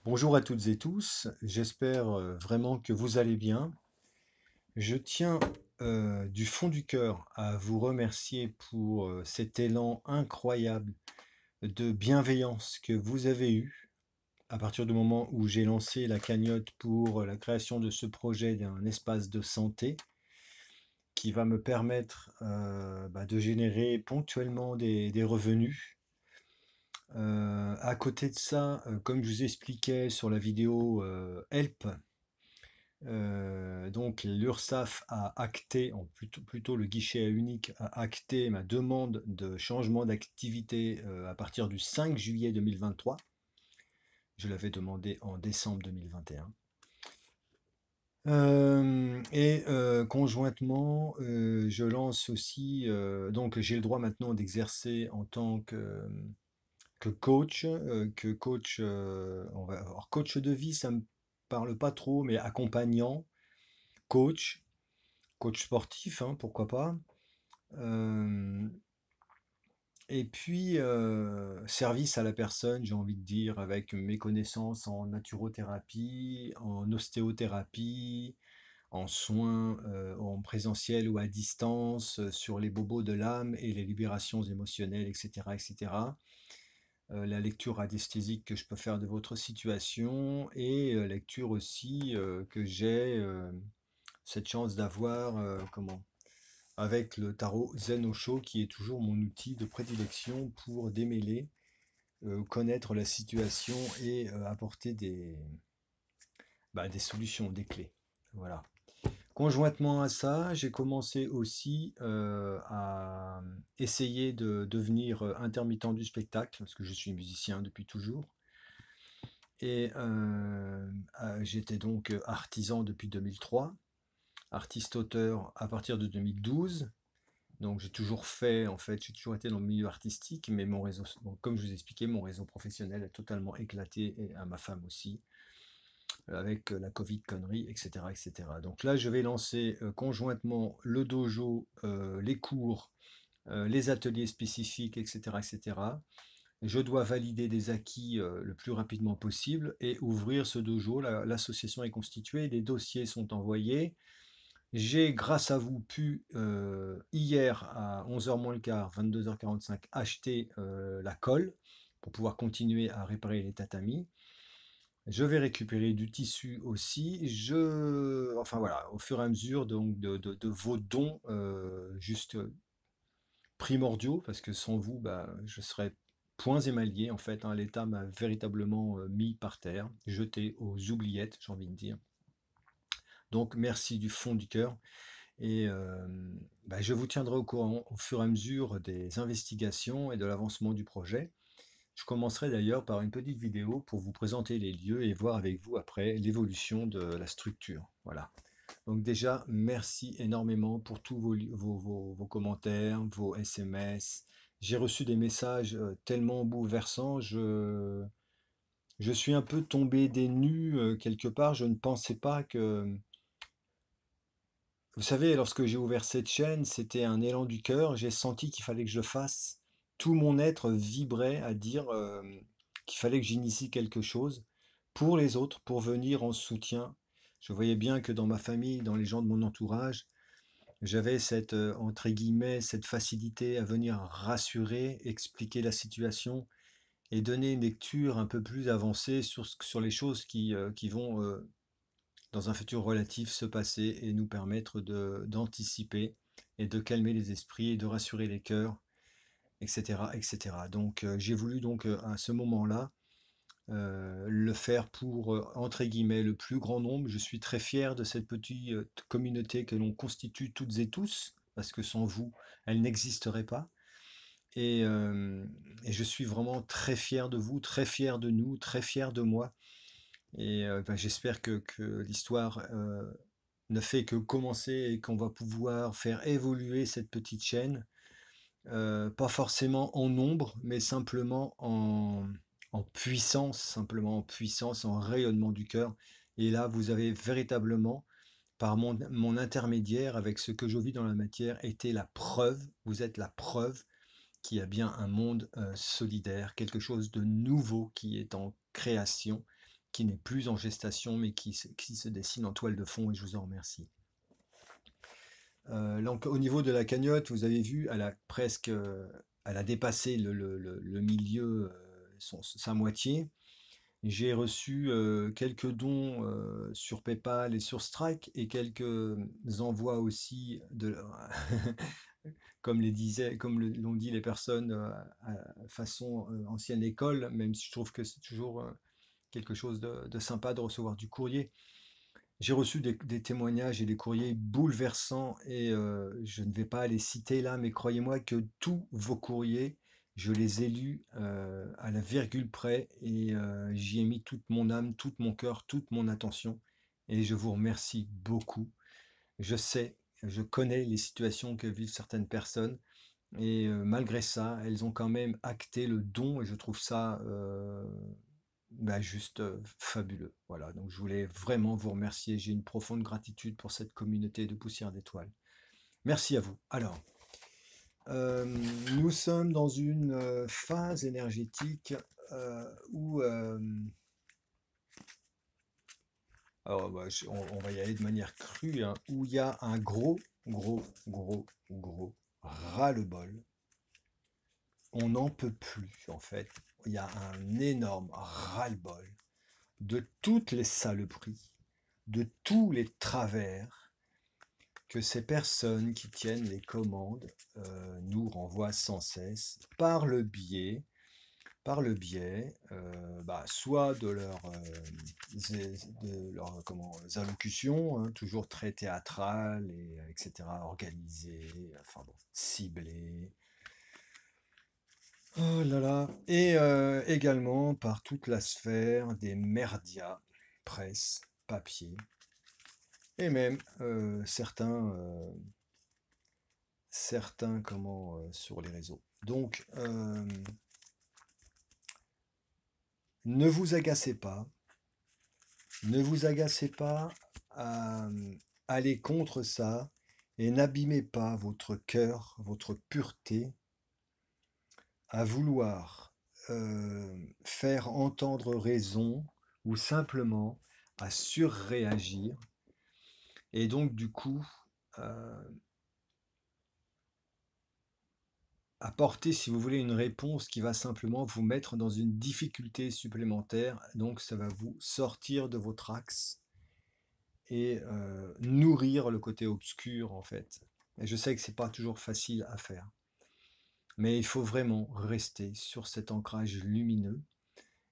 Bonjour à toutes et tous, j'espère vraiment que vous allez bien. Je tiens du fond du cœur à vous remercier pour cet élan incroyable de bienveillance que vous avez eu à partir du moment où j'ai lancé la cagnotte pour la création de ce projet d'un espace de santé qui va me permettre de générer ponctuellement des revenus. À côté de ça, comme je vous expliquais sur la vidéo Help, donc l'URSSAF a acté, plutôt le guichet unique a acté ma demande de changement d'activité à partir du 5 juillet 2023. Je l'avais demandé en décembre 2021. Conjointement, je lance aussi, donc j'ai le droit maintenant d'exercer en tant que coach, alors coach de vie, ça me parle pas trop, mais accompagnant, coach, coach sportif, hein, pourquoi pas. Euh, et puis, service à la personne, j'ai envie de dire, avec mes connaissances en naturothérapie, en ostéothérapie, en soins en présentiel ou à distance, sur les bobos de l'âme et les libérations émotionnelles, etc., etc. La lecture anesthésique que je peux faire de votre situation et lecture aussi que j'ai cette chance d'avoir, avec le tarot Zen Osho, qui est toujours mon outil de prédilection pour démêler, connaître la situation et apporter des solutions, des clés. Voilà. Conjointement à ça, j'ai commencé aussi à essayer de devenir intermittent du spectacle, parce que je suis musicien depuis toujours. Et j'étais donc artisan depuis 2003, artiste-auteur à partir de 2012. Donc j'ai toujours fait, en fait, j'ai toujours été dans le milieu artistique, mais mon réseau, bon, comme je vous ai expliqué, mon réseau professionnel a totalement éclaté, et à ma femme aussi, avec la Covid connerie, etc., etc. Donc là, je vais lancer conjointement le dojo, les cours, les ateliers spécifiques, etc., etc. Je dois valider des acquis le plus rapidement possible et ouvrir ce dojo. L'association est constituée, les dossiers sont envoyés. J'ai, grâce à vous, pu hier à 11h moins le quart, 22h45, acheter la colle pour pouvoir continuer à réparer les tatamis. Je vais récupérer du tissu aussi. Enfin voilà, au fur et à mesure donc, de vos dons juste primordiaux, parce que sans vous, je serais points émaillés en fait, hein. L'État m'a véritablement mis par terre, jeté aux oubliettes, j'ai envie de dire. Donc merci du fond du cœur. Et je vous tiendrai au courant au fur et à mesure des investigations et de l'avancement du projet. Je commencerai d'ailleurs par une petite vidéo pour vous présenter les lieux et voir avec vous après l'évolution de la structure. Voilà. Donc déjà, merci énormément pour tous vos commentaires, vos SMS. J'ai reçu des messages tellement bouleversants, je suis un peu tombé des nues quelque part. Je ne pensais pas que... Vous savez, lorsque j'ai ouvert cette chaîne, c'était un élan du cœur. J'ai senti qu'il fallait que je le fasse. Tout mon être vibrait à dire qu'il fallait que j'initie quelque chose pour les autres, pour venir en soutien. Je voyais bien que dans ma famille, dans les gens de mon entourage, j'avais cette, entre guillemets, cette facilité à venir rassurer, expliquer la situation et donner une lecture un peu plus avancée sur les choses qui vont, dans un futur relatif, se passer et nous permettre d'anticiper et de calmer les esprits et de rassurer les cœurs, etc., etc. Donc, j'ai voulu donc à ce moment-là le faire pour, entre guillemets, le plus grand nombre. Je suis très fier de cette petite communauté que l'on constitue toutes et tous, parce que sans vous, elle n'existerait pas. Et, euh, et je suis vraiment très fier de vous, très fier de nous, très fier de moi. Et j'espère que l'histoire ne fait que commencer et qu'on va pouvoir faire évoluer cette petite chaîne, pas forcément en nombre, mais simplement en puissance, en rayonnement du cœur. Et là, vous avez véritablement, par mon intermédiaire, avec ce que je vis dans la matière, été la preuve, vous êtes la preuve qu'il y a bien un monde solidaire, quelque chose de nouveau qui est en création, qui n'est plus en gestation, mais qui se dessine en toile de fond, et je vous en remercie. Donc, au niveau de la cagnotte, vous avez vu, elle a dépassé le milieu, sa moitié. J'ai reçu quelques dons sur PayPal et sur Strike et quelques envois aussi comme l'ont dit les personnes façon ancienne école, même si je trouve que c'est toujours quelque chose de sympa de recevoir du courrier. J'ai reçu des témoignages et des courriers bouleversants et je ne vais pas les citer là, mais croyez-moi que tous vos courriers, je les ai lus à la virgule près et j'y ai mis toute mon âme, tout mon cœur, toute mon attention et je vous remercie beaucoup. Je sais, je connais les situations que vivent certaines personnes et malgré ça, elles ont quand même acté le don et je trouve ça juste fabuleux. Voilà, donc je voulais vraiment vous remercier. J'ai une profonde gratitude pour cette communauté de poussière d'étoiles. Merci à vous. Alors, nous sommes dans une phase énergétique où... alors, on va y aller de manière crue, hein, où il y a un gros ras-le-bol. On n'en peut plus, en fait. Il y a un énorme ras-le-bol de toutes les saloperies, de tous les travers que ces personnes qui tiennent les commandes nous renvoient sans cesse par le biais soit de leurs allocutions, hein, toujours très théâtrales, etc., organisées, enfin bon, ciblées. Oh là là. Et également par toute la sphère des merdias, presse, papier, et même certains sur les réseaux. Donc, ne vous agacez pas, à aller contre ça et n'abîmez pas votre cœur, votre pureté à vouloir faire entendre raison ou simplement à surréagir et donc du coup apporter, si vous voulez, une réponse qui va simplement vous mettre dans une difficulté supplémentaire. Donc ça va vous sortir de votre axe et nourrir le côté obscur en fait. Et je sais que c'est pas toujours facile à faire. Mais il faut vraiment rester sur cet ancrage lumineux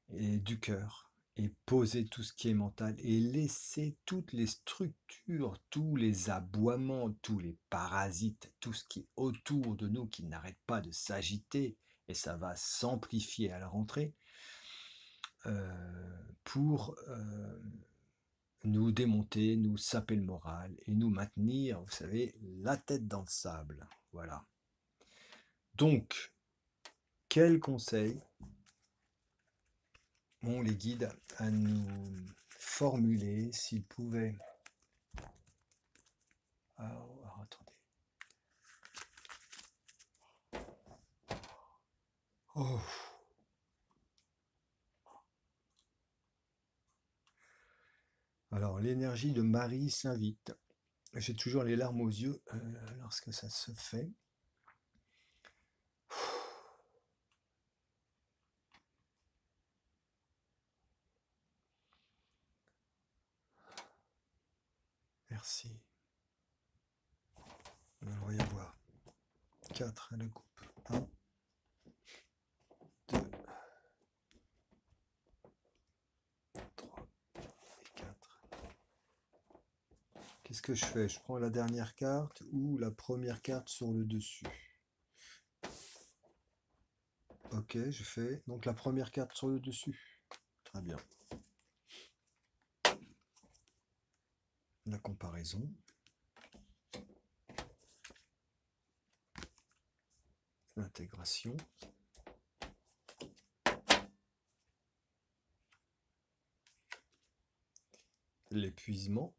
et du cœur et poser tout ce qui est mental et laisser toutes les structures, tous les aboiements, tous les parasites, tout ce qui est autour de nous qui n'arrête pas de s'agiter et ça va s'amplifier à la rentrée pour nous démonter, nous saper le moral et nous maintenir, vous savez, la tête dans le sable. Voilà. Donc, quel conseil ont les guides à nous formuler s'ils pouvaient... Alors, attendez. Oh. Alors, l'énergie de Marie s'invite. J'ai toujours les larmes aux yeux lorsque ça se fait. Merci. On va y avoir 4 à la coupe. 1, 2, 3 et 4. Qu'est-ce que je fais? Je prends la dernière carte ou la première carte sur le dessus. Ok, je fais donc la première carte sur le dessus. Très bien. La comparaison. L'intégration. L'épuisement.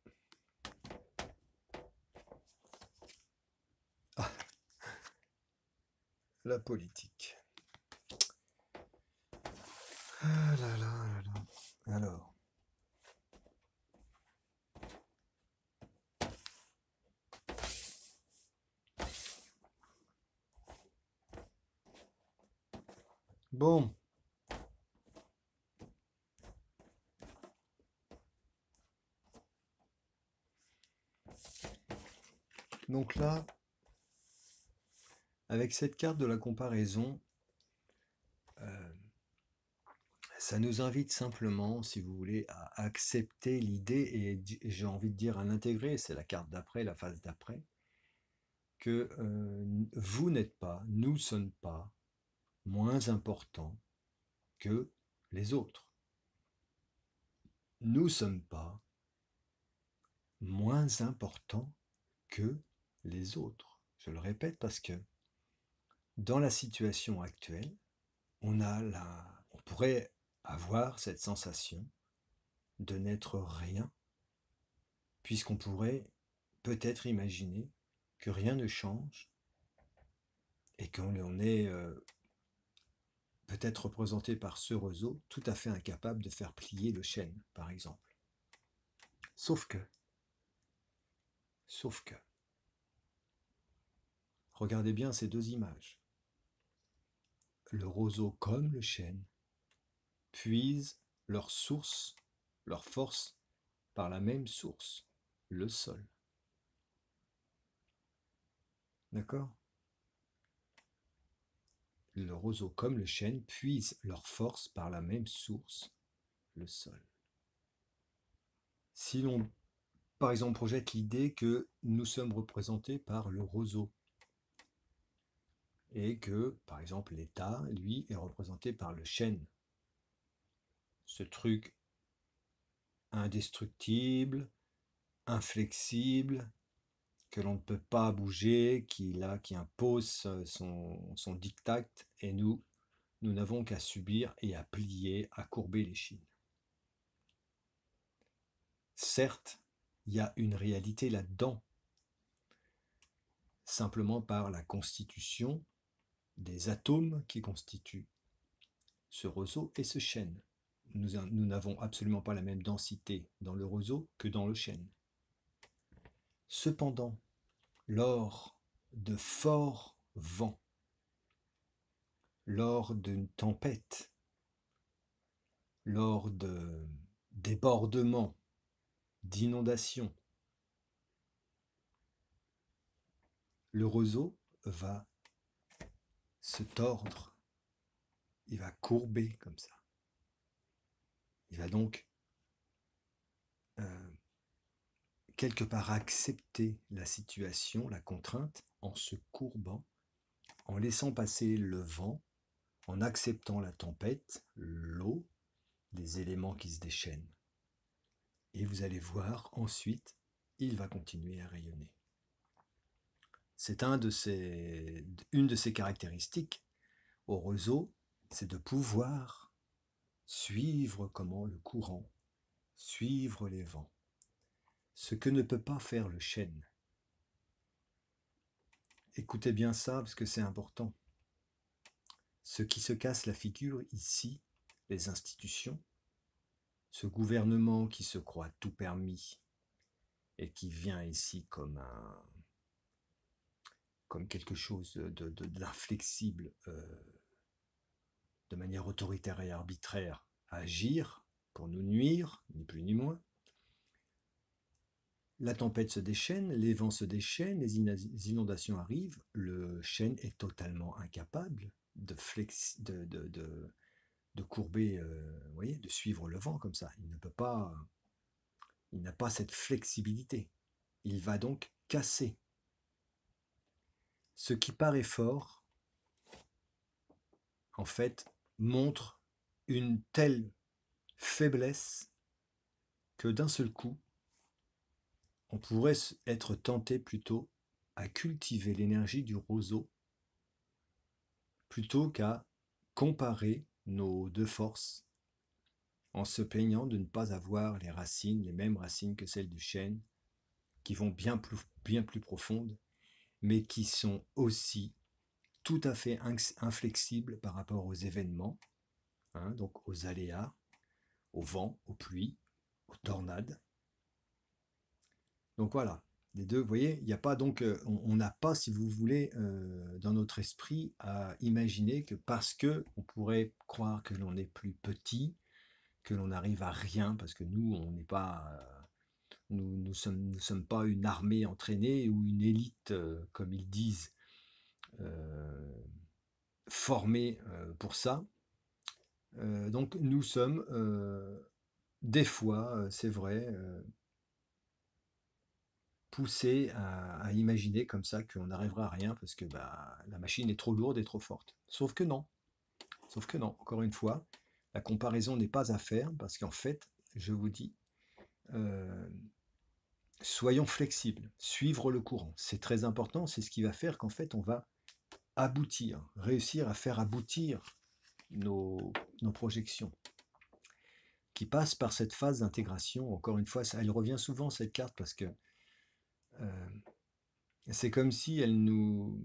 Ah, la politique. Ah là là là là. Alors, Bon, donc là, avec cette carte de la comparaison, euh, ça nous invite simplement, si vous voulez, à accepter l'idée, et j'ai envie de dire à l'intégrer, c'est la carte d'après, la phase d'après, que vous n'êtes pas, nous ne sommes pas moins importants que les autres. Nous ne sommes pas moins importants que les autres. Je le répète parce que dans la situation actuelle, on pourrait avoir cette sensation de n'être rien, puisqu'on pourrait peut-être imaginer que rien ne change et qu'on est peut-être représenté par ce réseau tout à fait incapable de faire plier le chêne, par exemple. Sauf que, sauf que, regardez bien ces deux images. Le roseau comme le chêne puisent leur source, leur force par la même source, le sol. D'accord? Le roseau comme le chêne puisent leur force par la même source, le sol. Si l'on, par exemple, projette l'idée que nous sommes représentés par le roseau et que, par exemple, l'État, lui, est représenté par le chêne, ce truc indestructible, inflexible, que l'on ne peut pas bouger, qui impose son diktat, et nous n'avons qu'à subir et à plier, à courber les chines. Certes, il y a une réalité là-dedans, simplement par la constitution des atomes qui constituent ce roseau et ce chêne. Nous n'avons absolument pas la même densité dans le roseau que dans le chêne. Cependant, lors de forts vents, lors d'une tempête, lors de débordements, d'inondations, le roseau va se tordre, il va courber comme ça. Il va donc quelque part accepter la situation, la contrainte, en se courbant, en laissant passer le vent, en acceptant la tempête, l'eau, les éléments qui se déchaînent. Et vous allez voir ensuite, il va continuer à rayonner. C'est une de ses caractéristiques au roseau, c'est de pouvoir suivre comment le courant, suivre les vents. Ce que ne peut pas faire le chêne. Écoutez bien ça parce que c'est important. Ce qui se casse la figure ici, les institutions, ce gouvernement qui se croit tout permis et qui vient ici comme quelque chose d'inflexible, de manière autoritaire et arbitraire, à agir pour nous nuire, ni plus ni moins. La tempête se déchaîne, les vents se déchaînent, les inondations arrivent, le chêne est totalement incapable de courber, vous voyez, de suivre le vent comme ça. Il ne peut pas, il n'a pas cette flexibilité. Il va donc casser. Ce qui paraît fort, en fait, montre une telle faiblesse que d'un seul coup, on pourrait être tenté plutôt à cultiver l'énergie du roseau plutôt qu'à comparer nos deux forces en se plaignant de ne pas avoir les racines, les mêmes racines que celles du chêne, qui vont bien plus profondes, mais qui sont aussi tout à fait inflexibles par rapport aux événements, donc aux aléas, au vent, aux pluies, aux tornades. Donc voilà, des deux, vous voyez, il n'y a pas donc, on n'a pas, si vous voulez, dans notre esprit, à imaginer que parce que on pourrait croire que l'on est plus petit, que l'on n'arrive à rien, parce que nous, on n'est pas, nous sommes pas une armée entraînée ou une élite, comme ils disent, euh, formée pour ça. Donc nous sommes des fois, c'est vrai, poussés à imaginer comme ça qu'on n'arrivera à rien parce que bah, la machine est trop lourde et trop forte. Sauf que non, encore une fois, la comparaison n'est pas à faire parce qu'en fait, je vous dis, euh, soyons flexibles, suivre le courant, c'est très important, c'est ce qui va faire qu'en fait on va aboutir, réussir à faire aboutir nos, nos projections, qui passent par cette phase d'intégration. Encore une fois, elle revient souvent cette carte parce que euh, c'est comme si elle nous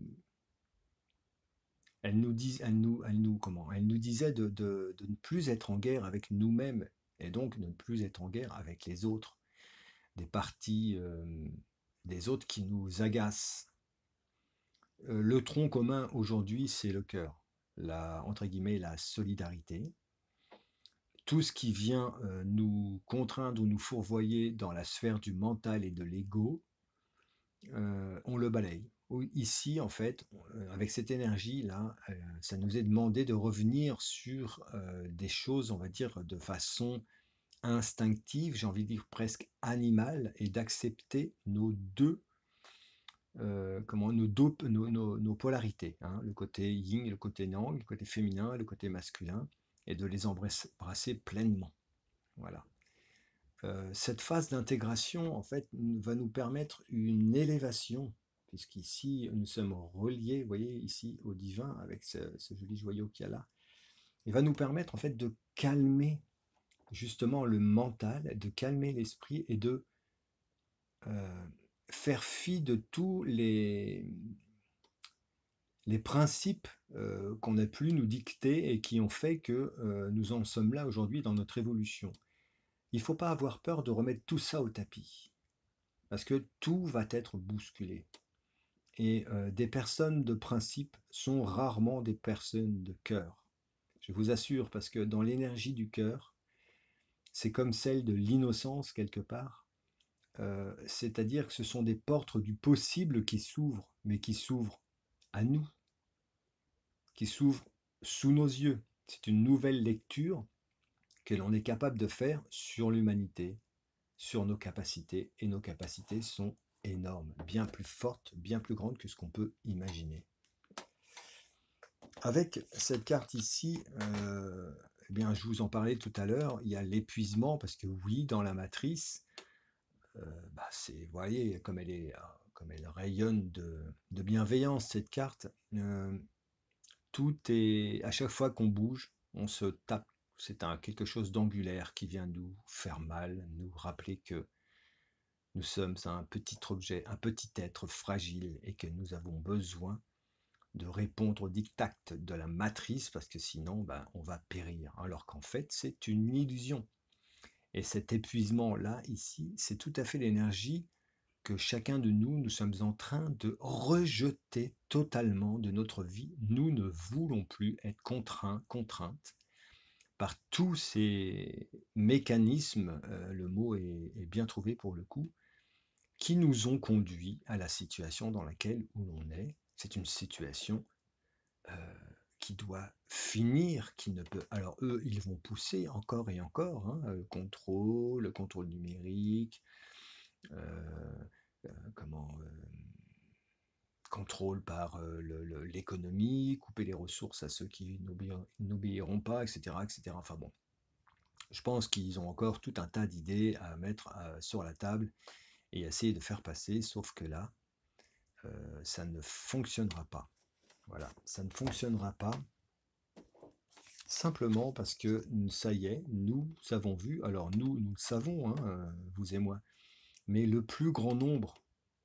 disait de ne plus être en guerre avec nous-mêmes et donc de ne plus être en guerre avec les autres, des parties des autres qui nous agacent. Le tronc commun aujourd'hui, c'est le cœur, entre guillemets, la solidarité. Tout ce qui vient nous contraindre ou nous fourvoyer dans la sphère du mental et de l'ego, on le balaye. Ici, en fait, avec cette énergie-là, ça nous est demandé de revenir sur des choses, on va dire, de façon instinctive, j'ai envie de dire presque animale, et d'accepter nos deux, nos polarités, hein, le côté yin et le côté yang, le côté féminin et le côté masculin, et de les embrasser pleinement. Voilà. Cette phase d'intégration, en fait, va nous permettre une élévation, puisqu'ici, nous sommes reliés, vous voyez, ici, au divin, avec ce joli joyau qu'il y a là. Il va nous permettre, en fait, de calmer, justement, le mental, de calmer l'esprit et de euh, faire fi de tous les principes qu'on a pu nous dicter et qui ont fait que nous en sommes là aujourd'hui dans notre évolution. Il ne faut pas avoir peur de remettre tout ça au tapis, parce que tout va être bousculé. Et des personnes de principe sont rarement des personnes de cœur. Je vous assure, parce que dans l'énergie du cœur, c'est comme celle de l'innocence quelque part. C'est-à-dire que ce sont des portes du possible qui s'ouvrent, mais qui s'ouvrent à nous, qui s'ouvrent sous nos yeux. C'est une nouvelle lecture que l'on est capable de faire sur l'humanité, sur nos capacités, et nos capacités sont énormes, bien plus fortes, bien plus grandes que ce qu'on peut imaginer. Avec cette carte ici, eh bien, je vous en parlais tout à l'heure, il y a l'épuisement, parce que oui, dans la matrice, vous voyez, comme elle rayonne de bienveillance, cette carte, tout est, à chaque fois qu'on bouge, on se tape, c'est quelque chose d'angulaire qui vient nous faire mal, nous rappeler que nous sommes un petit objet, un petit être fragile et que nous avons besoin de répondre aux diktats de la matrice parce que sinon on va périr. Alors qu'en fait c'est une illusion. Et cet épuisement-là, ici, c'est tout à fait l'énergie que chacun de nous, nous sommes en train de rejeter totalement de notre vie. Nous ne voulons plus être contraints, contraintes par tous ces mécanismes, le mot est bien trouvé pour le coup, qui nous ont conduits à la situation dans laquelle où l'on est. C'est une situation qui doit finir, qui ne peut. Alors eux, ils vont pousser encore et encore, hein, le contrôle numérique, euh, comment contrôle par l'économie, couper les ressources à ceux qui n'obéiront pas, etc., etc. Enfin bon, je pense qu'ils ont encore tout un tas d'idées à mettre sur la table et essayer de faire passer, sauf que là, ça ne fonctionnera pas. Voilà, ça ne fonctionnera pas simplement parce que ça y est, nous avons vu, alors nous le savons, hein, vous et moi, mais le plus grand nombre,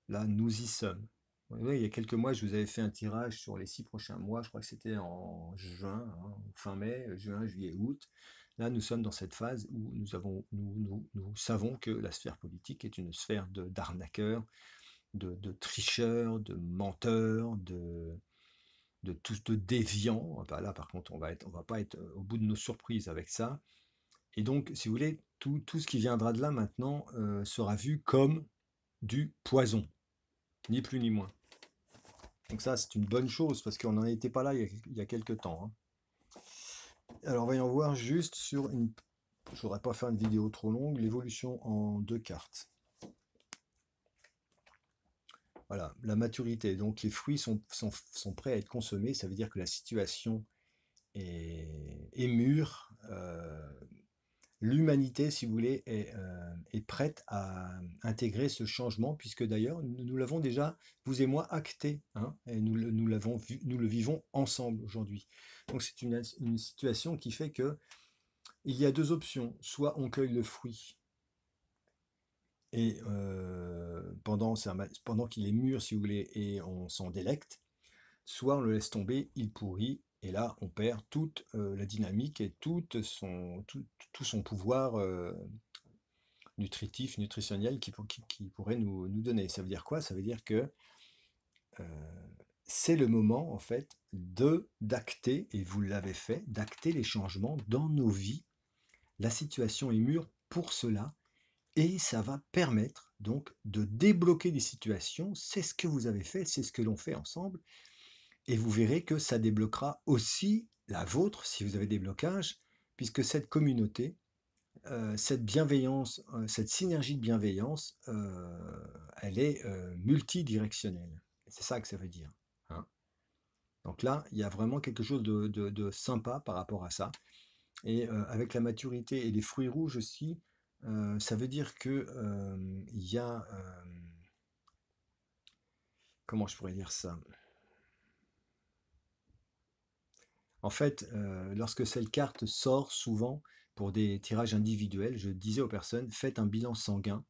là, nous y sommes. Oui, il y a quelques mois, je vous avais fait un tirage sur les 6 prochains mois, je crois que c'était en juin, hein, fin mai, juin, juillet, août. Là, nous sommes dans cette phase où nous savons que la sphère politique est une sphère d'arnaqueurs, de tricheurs, de menteurs, de déviants. Bah, là, par contre, on va pas être au bout de nos surprises avec ça. Et donc, si vous voulez, tout ce qui viendra de là maintenant sera vu comme du poison, ni plus ni moins. Donc ça, c'est une bonne chose, parce qu'on n'en était pas là il y a quelques temps, hein. Alors, voyons voir juste sur une... Je voudrais pas faire une vidéo trop longue, l'évolution en 2 cartes. Voilà, la maturité. Donc les fruits sont prêts à être consommés, ça veut dire que la situation est mûre. L'humanité, si vous voulez, est prête à intégrer ce changement, puisque d'ailleurs, nous l'avons déjà, vous et moi, acté, hein, et nous l'avons vu, nous le vivons ensemble aujourd'hui. Donc c'est une situation qui fait que il y a 2 options. Soit on cueille le fruit, et pendant qu'il est mûr, si vous voulez, et on s'en délecte, soit on le laisse tomber, il pourrit, et là on perd toute la dynamique et tout son pouvoir nutritif, nutritionnel qui pourrait nous donner. Ça veut dire quoi? Ça veut dire que c'est le moment en fait d'acter, et vous l'avez fait, d'acter les changements dans nos vies. La situation est mûre pour cela, et ça va permettre donc de débloquer des situations. C'est ce que vous avez fait, c'est ce que l'on fait ensemble. Et vous verrez que ça débloquera aussi la vôtre si vous avez des blocages, puisque cette communauté, cette bienveillance, cette synergie de bienveillance, elle est multidirectionnelle. C'est ça que ça veut dire, hein. Donc là, il y a vraiment quelque chose de sympa par rapport à ça. Et avec la maturité et les fruits rouges aussi, ça veut dire que il y a, comment je pourrais dire ça? En fait, lorsque cette carte sort souvent pour des tirages individuels, je disais aux personnes, faites un bilan sanguin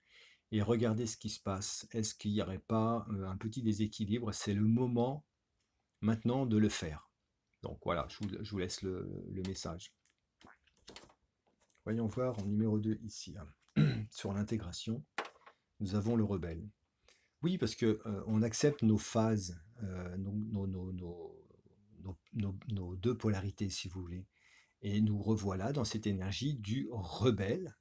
et regardez ce qui se passe. Est-ce qu'il n'y aurait pas un petit déséquilibre? C'est le moment maintenant de le faire. Donc voilà, je vous laisse le message. Voyons voir en numéro 2 ici, hein. Sur l'intégration, nous avons le rebelle. Oui, parce que on accepte nos phases, nos deux polarités, si vous voulez. Et nous revoilà dans cette énergie du rebelle,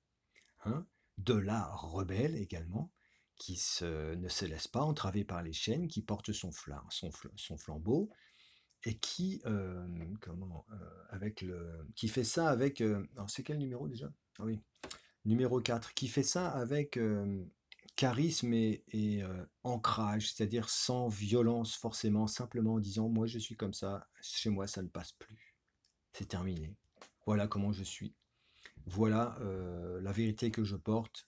hein, de la rebelle également, qui ne se laisse pas entraver par les chaînes, qui porte son flambeau, et qui, qui fait ça avec... c'est quel numéro déjà? Ah oui, numéro 4, qui fait ça avec charisme et ancrage, c'est-à-dire sans violence forcément, simplement en disant, moi je suis comme ça, chez moi ça ne passe plus, c'est terminé. Voilà comment je suis. Voilà la vérité que je porte,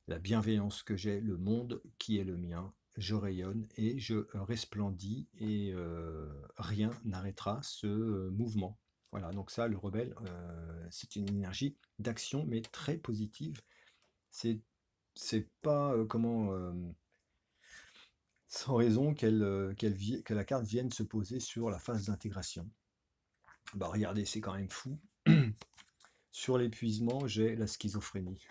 la bienveillance que j'ai, le monde qui est le mien. Je rayonne et je resplendis et rien n'arrêtera ce mouvement. Voilà, donc ça, le rebelle, c'est une énergie d'action, mais très positive. C'est pas sans raison que la carte vienne se poser sur la phase d'intégration. Bah regardez, c'est quand même fou. Sur l'épuisement, j'ai la schizophrénie.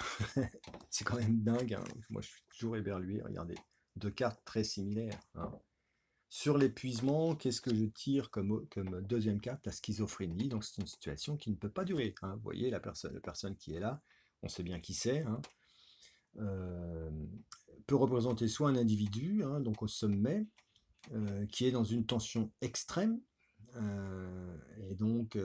C'est quand même dingue, hein. Moi, je suis toujours éberlué. Regardez, 2 cartes très similaires, hein. Sur l'épuisement, qu'est-ce que je tire comme deuxième carte? La schizophrénie. Donc, c'est une situation qui ne peut pas durer, hein. Vous voyez, la personne qui est là, on sait bien qui c'est, hein. Peut représenter soit un individu, hein, donc au sommet, qui est dans une tension extrême, et donc,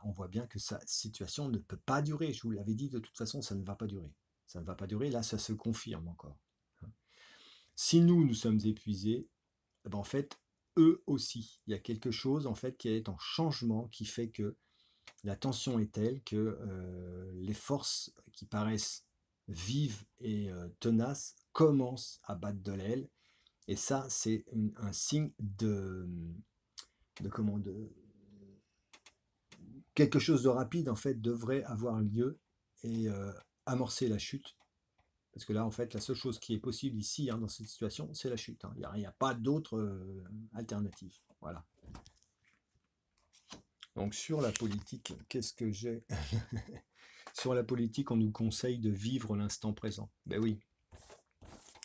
on voit bien que sa situation ne peut pas durer. Je vous l'avais dit, de toute façon, ça ne va pas durer. Ça ne va pas durer. Là, ça se confirme encore, hein. Si nous sommes épuisés, en fait, eux aussi. Il y a quelque chose, en fait, qui est en changement, qui fait que la tension est telle que les forces qui paraissent vives et tenaces commencent à battre de l'aile. Et ça, c'est un signe de quelque chose de rapide en fait devrait avoir lieu et amorcer la chute. Parce que là, en fait, la seule chose qui est possible ici, hein, dans cette situation, c'est la chute, hein. Il n'y a pas d'autre alternative. Voilà. Donc sur la politique, qu'est-ce que j'ai? Sur la politique, on nous conseille de vivre l'instant présent. Ben oui.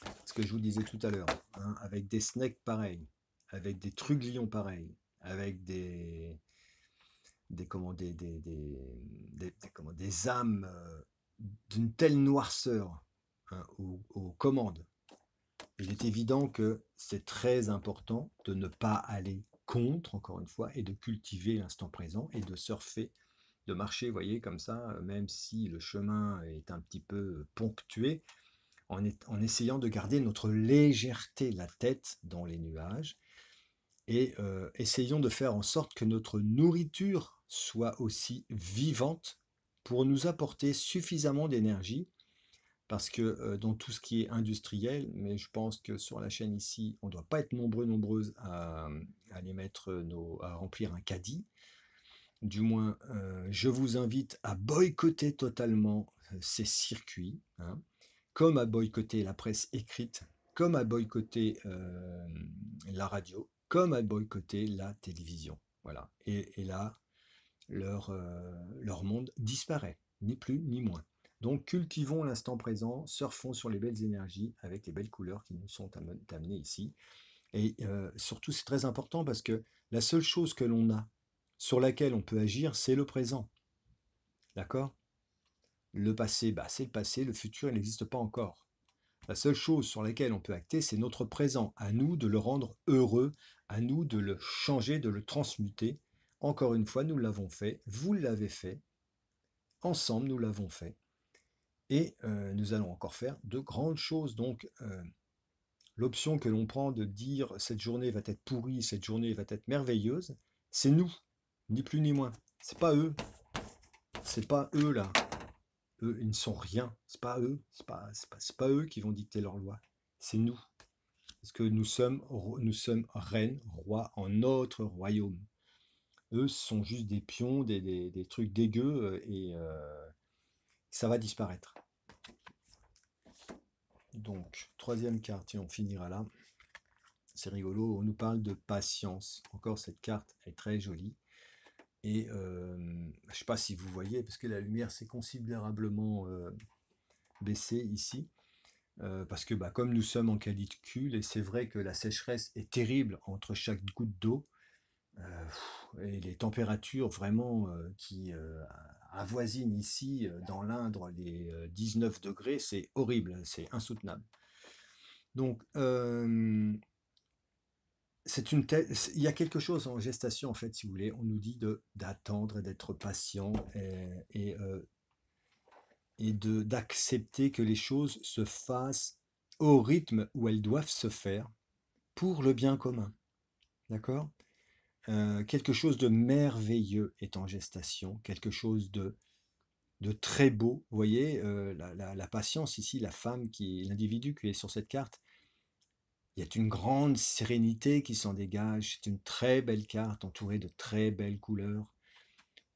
Parce ce que je vous disais tout à l'heure, hein, avec des snakes pareils, avec des truglions pareils, avec comment, des âmes d'une telle noirceur, hein, aux commandes. Il est évident que c'est très important de ne pas aller contre, encore une fois, et de cultiver l'instant présent et de surfer, de marcher, vous voyez, comme ça, même si le chemin est un petit peu ponctué, en essayant de garder notre légèreté, la tête dans les nuages, et essayons de faire en sorte que notre nourriture soit aussi vivante pour nous apporter suffisamment d'énergie, parce que dans tout ce qui est industriel, mais je pense que sur la chaîne ici, on ne doit pas être nombreuses à aller à remplir un caddie. Du moins, je vous invite à boycotter totalement ces circuits, hein, comme à boycotter la presse écrite, comme à boycotter la radio, comme à boycotter la télévision. Voilà. Et là, leur monde disparaît, ni plus ni moins. Donc cultivons l'instant présent, surfons sur les belles énergies avec les belles couleurs qui nous sont amenées ici. Et surtout, c'est très important parce que la seule chose que l'on a, sur laquelle on peut agir, c'est le présent. D'accord? Le passé, bah, c'est le passé, le futur, il n'existe pas encore. La seule chose sur laquelle on peut acter, c'est notre présent. À nous de le rendre heureux, à nous de le changer, de le transmuter. Encore une fois, nous l'avons fait, vous l'avez fait, ensemble nous l'avons fait. Et nous allons encore faire de grandes choses. Donc, l'option que l'on prend de dire cette journée va être pourrie, cette journée va être merveilleuse, c'est nous, ni plus ni moins. C'est pas eux là. Eux, ils ne sont rien. C'est pas eux. C'est pas eux qui vont dicter leurs lois. C'est nous. Parce que nous sommes reines, rois en notre royaume. Eux sont juste des pions, des trucs dégueux et ça va disparaître. Donc, troisième carte, et on finira là. C'est rigolo, on nous parle de patience. Encore cette carte est très jolie. Et je ne sais pas si vous voyez, parce que la lumière s'est considérablement baissée ici. Parce que comme nous sommes en canicule, et c'est vrai que la sécheresse est terrible entre chaque goutte d'eau, et les températures vraiment qui avoisinent ici dans l'Indre les 19 degrés, c'est horrible, c'est insoutenable. Donc, il y a quelque chose en gestation, en fait, si vous voulez. On nous dit d'attendre, d'être patient d'accepter que les choses se fassent au rythme où elles doivent se faire pour le bien commun. D'accord? Quelque chose de merveilleux est en gestation, quelque chose de très beau. Vous voyez, la patience ici, l'individu qui est sur cette carte, il y a une grande sérénité qui s'en dégage. C'est une très belle carte entourée de très belles couleurs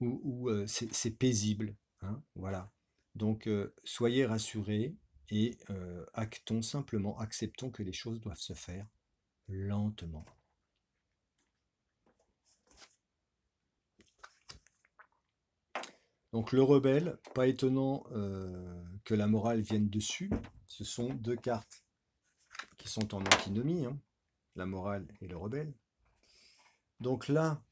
où c'est paisible. Hein, voilà. Donc soyez rassurés et acceptons que les choses doivent se faire lentement. Donc le rebelle, pas étonnant que la morale vienne dessus. Ce sont deux cartes qui sont en antinomie, hein, la morale et le rebelle. Donc là,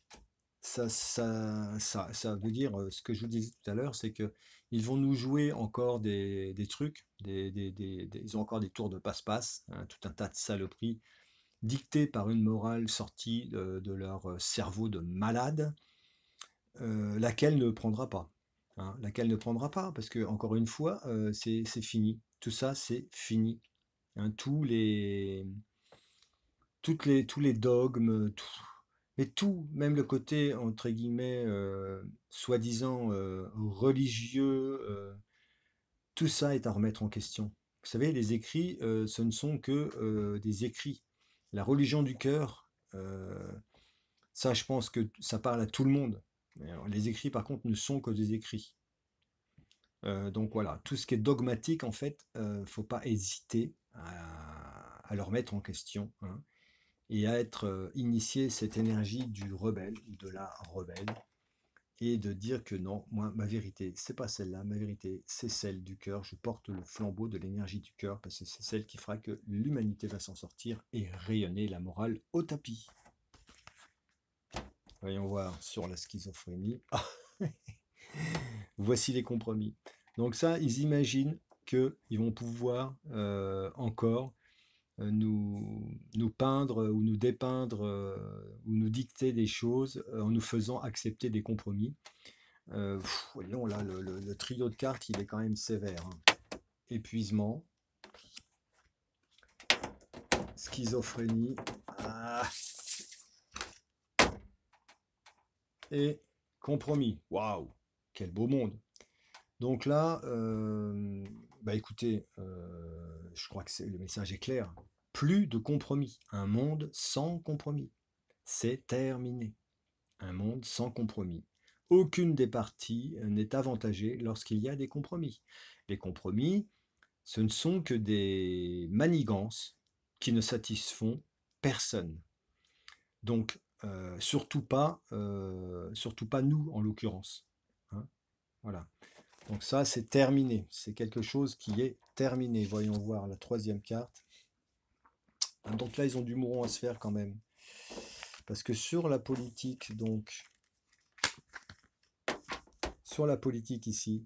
ça veut dire ce que je vous disais tout à l'heure, c'est que ils vont nous jouer encore des trucs, ils ont encore des tours de passe-passe, hein, tout un tas de saloperies dictées par une morale sortie de leur cerveau de malade, laquelle ne prendra pas. Hein, laquelle ne prendra pas, parce que encore une fois, c'est fini. Tout ça, c'est fini. Hein, tous les dogmes, mais tout, même le côté, entre guillemets, soi-disant religieux, tout ça est à remettre en question. Vous savez, les écrits, ce ne sont que des écrits. La religion du cœur, ça, je pense que ça parle à tout le monde. Alors, les écrits, par contre, ne sont que des écrits. Donc voilà, tout ce qui est dogmatique, en fait, faut pas hésiter à le remettre en question, hein, et à être initié cette énergie du rebelle ou de la rebelle et de dire que non, moi, ma vérité, c'est pas celle-là, ma vérité, c'est celle du cœur. Je porte le flambeau de l'énergie du cœur parce que c'est celle qui fera que l'humanité va s'en sortir et rayonner la morale au tapis. Voyons voir sur la schizophrénie. Ah, voici les compromis. Donc ça, ils imaginent qu'ils vont pouvoir encore nous peindre ou nous dépeindre ou nous dicter des choses en nous faisant accepter des compromis. Voyons là, le trio de cartes, il est quand même sévère, hein. Épuisement, schizophrénie, et compromis. Waouh, quel beau monde. Donc là, bah écoutez, je crois que le message est clair. Plus de compromis. Un monde sans compromis. C'est terminé. Un monde sans compromis. Aucune des parties n'est avantagée lorsqu'il y a des compromis. Les compromis, ce ne sont que des manigances qui ne satisfont personne. Donc, surtout pas nous en l'occurrence, hein. Voilà. Donc ça, c'est terminé. C'est quelque chose qui est terminé. Voyons voir la troisième carte. Donc là, ils ont du mouron à se faire quand même. Parce que sur la politique, donc, sur la politique ici,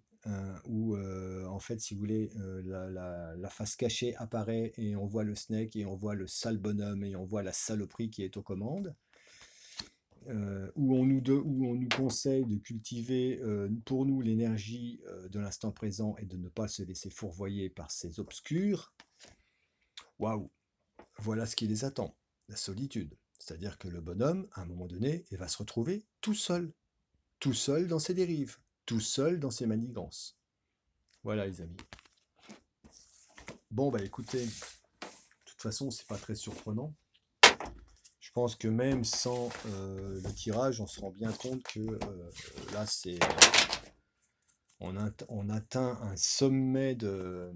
où en fait, si vous voulez, la face cachée apparaît et on voit le snake et on voit le sale bonhomme et on voit la saloperie qui est aux commandes. Où on nous conseille de cultiver pour nous l'énergie de l'instant présent et de ne pas se laisser fourvoyer par ces obscurs. Waouh, voilà ce qui les attend, la solitude. C'est-à-dire que le bonhomme, à un moment donné, il va se retrouver tout seul dans ses dérives, tout seul dans ses manigances. Voilà les amis. Bon bah écoutez, de toute façon c'est pas très surprenant. Je pense que même sans le tirage, on se rend bien compte que là, on atteint un sommet de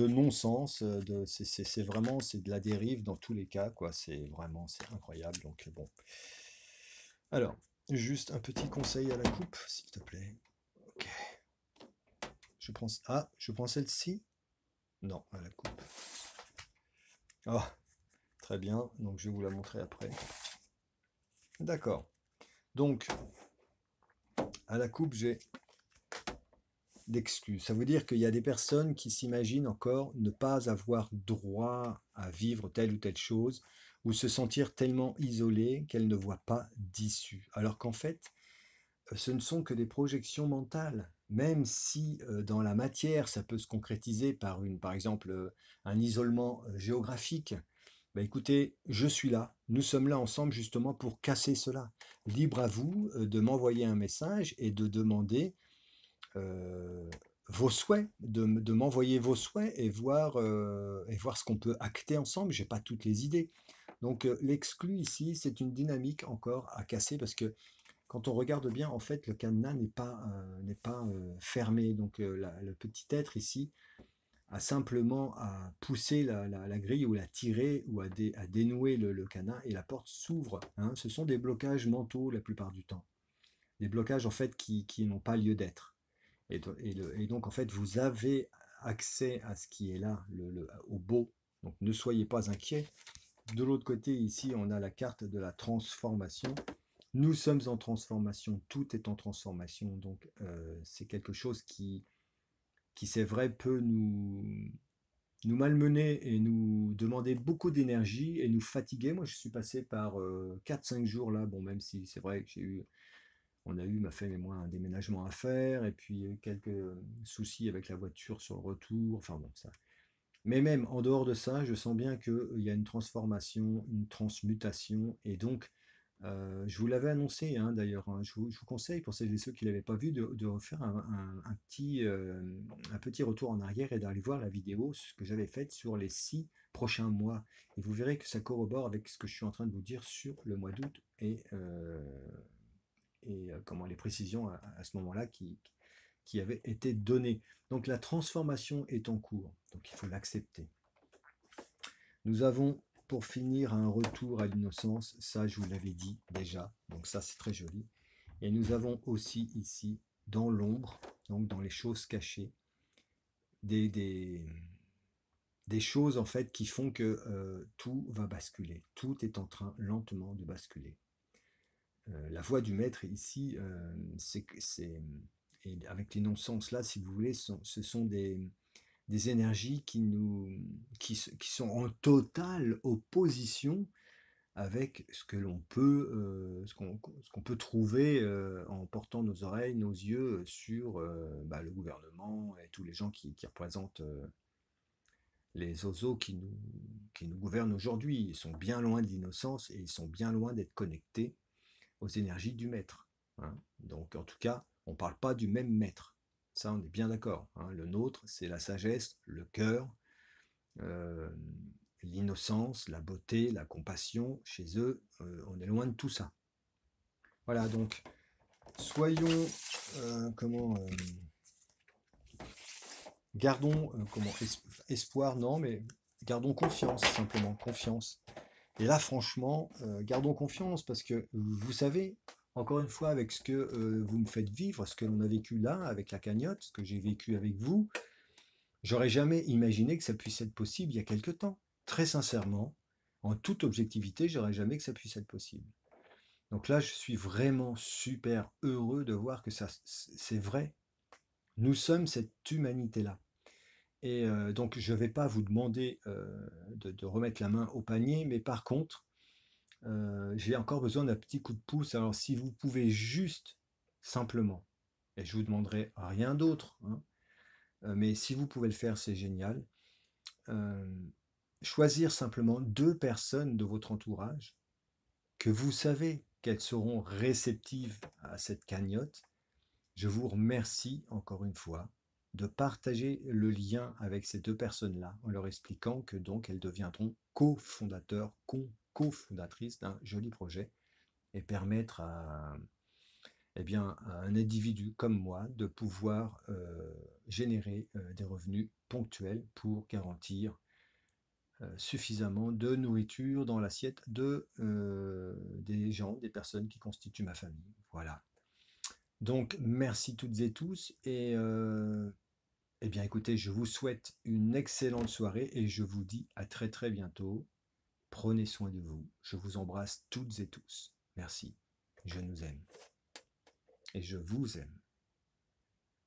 non-sens. C'est vraiment de la dérive dans tous les cas, quoi. C'est incroyable. Donc bon. Alors, juste un petit conseil à la coupe, s'il te plaît. Ok. Je prends celle-ci. Non, à la coupe. Ah, très bien. Donc je vais vous la montrer après. D'accord. Donc, à la coupe, j'ai d'exclus. Ça veut dire qu'il y a des personnes qui s'imaginent encore ne pas avoir droit à vivre telle ou telle chose, ou se sentir tellement isolées qu'elles ne voient pas d'issue. Alors qu'en fait, ce ne sont que des projections mentales. Même si dans la matière, ça peut se concrétiser par exemple, un isolement géographique. Bah écoutez, je suis là, nous sommes là ensemble justement pour casser cela. Libre à vous de m'envoyer un message et de demander vos souhaits, de m'envoyer vos souhaits et voir ce qu'on peut acter ensemble. J'ai pas toutes les idées. Donc l'exclu ici, c'est une dynamique encore à casser parce que quand on regarde bien, en fait, le cadenas n'est pas fermé. Donc le petit être ici a simplement à pousser la grille ou la tirer ou à dénouer le cadenas et la porte s'ouvre, hein. Ce sont des blocages mentaux la plupart du temps. Des blocages en fait qui n'ont pas lieu d'être. Et donc, en fait, vous avez accès à ce qui est là, au beau. Donc, ne soyez pas inquiets. De l'autre côté, ici, on a la carte de la transformation. Nous sommes en transformation, tout est en transformation. Donc, c'est quelque chose qui c'est vrai, peut nous malmener et nous demander beaucoup d'énergie et nous fatiguer. Moi, je suis passé par 4-5 jours là. Bon, même si c'est vrai que on a eu, ma femme et moi, un déménagement à faire, et puis quelques soucis avec la voiture sur le retour, enfin bon, ça. Mais même en dehors de ça, je sens bien qu'il y a une transformation, une transmutation, et donc, je vous l'avais annoncé hein, d'ailleurs, hein, je vous conseille, pour celles et ceux qui ne l'avaient pas vu, de refaire un petit retour en arrière et d'aller voir la vidéo, ce que j'avais faite sur les 6 prochains mois. Et vous verrez que ça corrobore avec ce que je suis en train de vous dire sur le mois d'août et comment les précisions à ce moment-là qui avaient été données. Donc la transformation est en cours, donc il faut l'accepter. Nous avons pour finir, un retour à l'innocence, ça je vous l'avais dit déjà, donc ça c'est très joli. Et nous avons aussi ici, dans l'ombre, donc dans les choses cachées, des, des, des choses en fait qui font que tout va basculer, tout est en train lentement de basculer. La voix du maître ici, et avec les non-sens là, si vous voulez, ce sont des énergies qui sont en totale opposition avec ce que l'on peut, ce qu'on peut trouver en portant nos oreilles, nos yeux sur le gouvernement et tous les gens qui représentent les oiseaux qui nous gouvernent aujourd'hui. Ils sont bien loin de l'innocence et ils sont bien loin d'être connectés aux énergies du maître, hein. Donc en tout cas, on ne parle pas du même maître. Ça, on est bien d'accord, hein. Le nôtre, c'est la sagesse, le cœur, euh, l'innocence, la beauté, la compassion. Chez eux, on est loin de tout ça. Voilà, donc soyons, gardons, espoir, non, mais gardons confiance, simplement, confiance. Et là, franchement, gardons confiance parce que vous savez, encore une fois, avec ce que vous me faites vivre, ce que l'on a vécu là, avec la cagnotte, ce que j'ai vécu avec vous, j'aurais jamais imaginé que ça puisse être possible il y a quelque temps. Très sincèrement, en toute objectivité, j'aurais jamais que ça puisse être possible. Donc là, je suis vraiment super heureux de voir que ça, c'est vrai. Nous sommes cette humanité-là. Et donc, je ne vais pas vous demander de remettre la main au panier, mais par contre, j'ai encore besoin d'un petit coup de pouce. Alors, si vous pouvez juste, simplement, et je vous demanderai rien d'autre, hein, mais si vous pouvez le faire, c'est génial. euh, Choisir simplement 2 personnes de votre entourage que vous savez qu'elles seront réceptives à cette cagnotte. Je vous remercie encore une fois de partager le lien avec ces 2 personnes-là en leur expliquant que donc elles deviendront cofondateurs, cofondatrices d'un joli projet et permettre à, eh bien, à un individu comme moi de pouvoir générer des revenus ponctuels pour garantir suffisamment de nourriture dans l'assiette des gens, des personnes qui constituent ma famille. Voilà. Donc, merci toutes et tous. Et eh bien, écoutez, je vous souhaite une excellente soirée et je vous dis à très très bientôt. Prenez soin de vous. Je vous embrasse toutes et tous. Merci. Je nous aime. Et je vous aime.